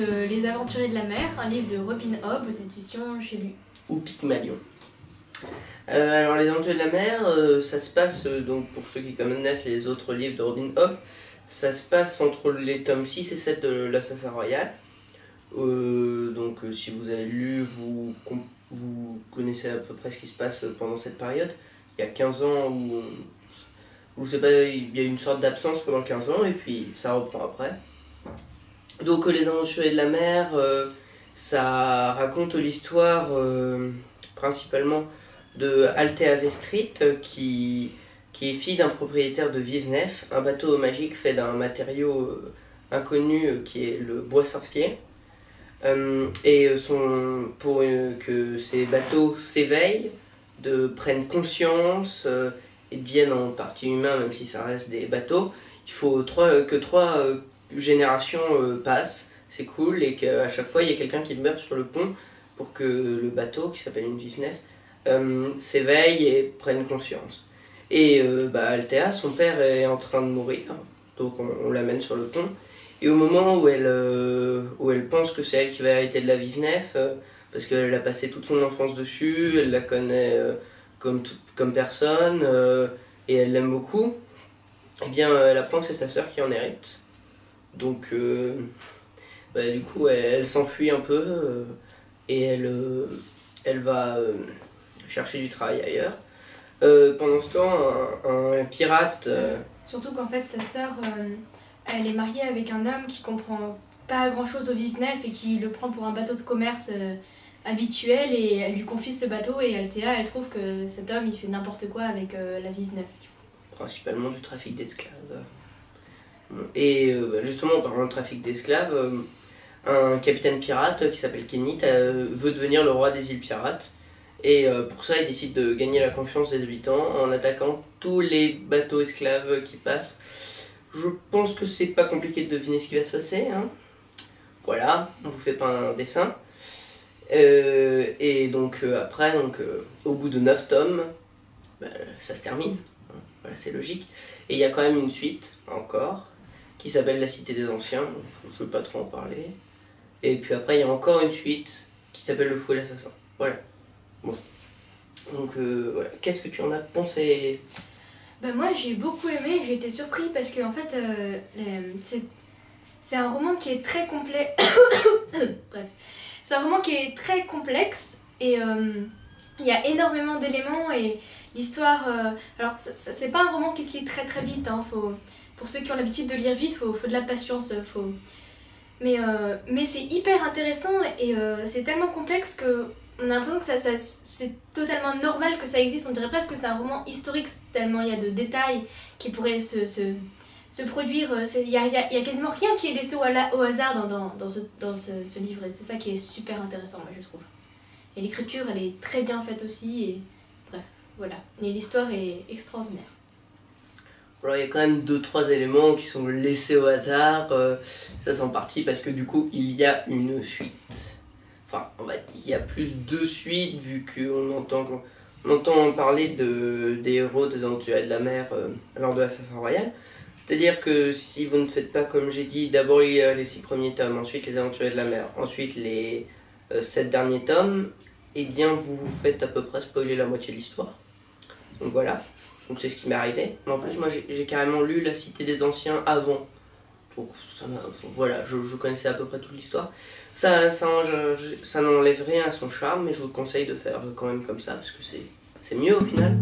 de Les Aventuriers de la Mer, un livre de Robin Hobb aux éditions J'ai lu. Ou Pygmalion. Alors Les Aventuriers de la Mer, ça se passe, donc pour ceux qui connaissent les autres livres de Robin Hobb, ça se passe entre les tomes 6 et 7 de l'Assassin Royal. Donc si vous avez lu, vous connaissez à peu près ce qui se passe pendant cette période. Il y a 15 ans où c'est pas, il y a une sorte d'absence pendant 15 ans et puis ça reprend après. Donc Les Aventuriers de la Mer, ça raconte l'histoire principalement de Althea Vestrit qui est fille d'un propriétaire de Vivenef, un bateau magique fait d'un matériau inconnu qui est le bois sorcier. Pour que ces bateaux s'éveillent, prennent conscience et deviennent en partie humains, même si ça reste des bateaux, il faut que trois générations passent, c'est cool, et qu'à chaque fois il y a quelqu'un qui meurt sur le pont pour que le bateau, qui s'appelle une Vivenef, s'éveille et prenne conscience. Et Althea, son père est en train de mourir, donc on l'amène sur le pont. Et au moment où elle pense que c'est elle qui va hériter de la Vivenef, parce qu'elle a passé toute son enfance dessus, elle la connaît comme personne, et elle l'aime beaucoup, et bien elle apprend que c'est sa sœur qui en hérite. Donc du coup elle s'enfuit un peu, et elle va chercher du travail ailleurs. Pendant ce temps, un pirate... Surtout qu'en fait sa sœur... elle est mariée avec un homme qui comprend pas grand chose au Vivenef et qui le prend pour un bateau de commerce habituel, et elle lui confie ce bateau, et Althea elle trouve que cet homme il fait n'importe quoi avec la Vivenef. Principalement du trafic d'esclaves. Et justement en parlant de trafic d'esclaves, un capitaine pirate qui s'appelle Kenneth veut devenir le roi des îles pirates. Et pour ça il décide de gagner la confiance des habitants en attaquant tous les bateaux esclaves qui passent. Je pense que c'est pas compliqué de deviner ce qui va se passer, hein. Voilà, on vous fait pas un dessin. Et donc après, au bout de 9 tomes, ça se termine. Voilà, c'est logique. Et il y a quand même une suite, encore, qui s'appelle La Cité des Anciens. Je ne veux pas trop en parler. Et puis après, il y a encore une suite qui s'appelle Le Fou et l'Assassin. Voilà. Bon. Donc voilà, qu'est-ce que tu en as pensé ? Moi j'ai beaucoup aimé, j'ai été surpris parce que en fait c'est un roman qui est très complexe. Bref. C'est un roman qui est très complexe et il y a énormément d'éléments, et l'histoire... alors c'est pas un roman qui se lit très très vite, hein, pour ceux qui ont l'habitude de lire vite, faut de la patience. Mais c'est hyper intéressant, et c'est tellement complexe que on a l'impression que c'est totalement normal que ça existe. On dirait presque que c'est un roman historique, tellement il y a de détails qui pourraient se produire. Il y a quasiment rien qui est laissé au hasard dans ce livre, et c'est ça qui est super intéressant, moi je trouve. Et l'écriture elle est très bien faite aussi, et bref, voilà. Et l'histoire est extraordinaire. Alors il y a quand même 2-3 éléments qui sont laissés au hasard, ça c'est en partie parce que du coup il y a une suite. Enfin, il y a plus de suites vu qu'on entend parler des héros des Aventuriers de la Mer lors de l'Assassin Royal. C'est-à-dire que si vous ne faites pas comme j'ai dit, d'abord il y a les 6 premiers tomes, ensuite les Aventuriers de la Mer, ensuite les 7 derniers tomes, et bien vous vous faites à peu près spoiler la moitié de l'histoire. Donc voilà, donc c'est ce qui m'est arrivé. Mais en plus moi j'ai carrément lu La Cité des Anciens avant. Donc voilà, je connaissais à peu près toute l'histoire. Ça n'enlève rien à son charme, mais je vous conseille de faire quand même comme ça, parce que c'est mieux au final.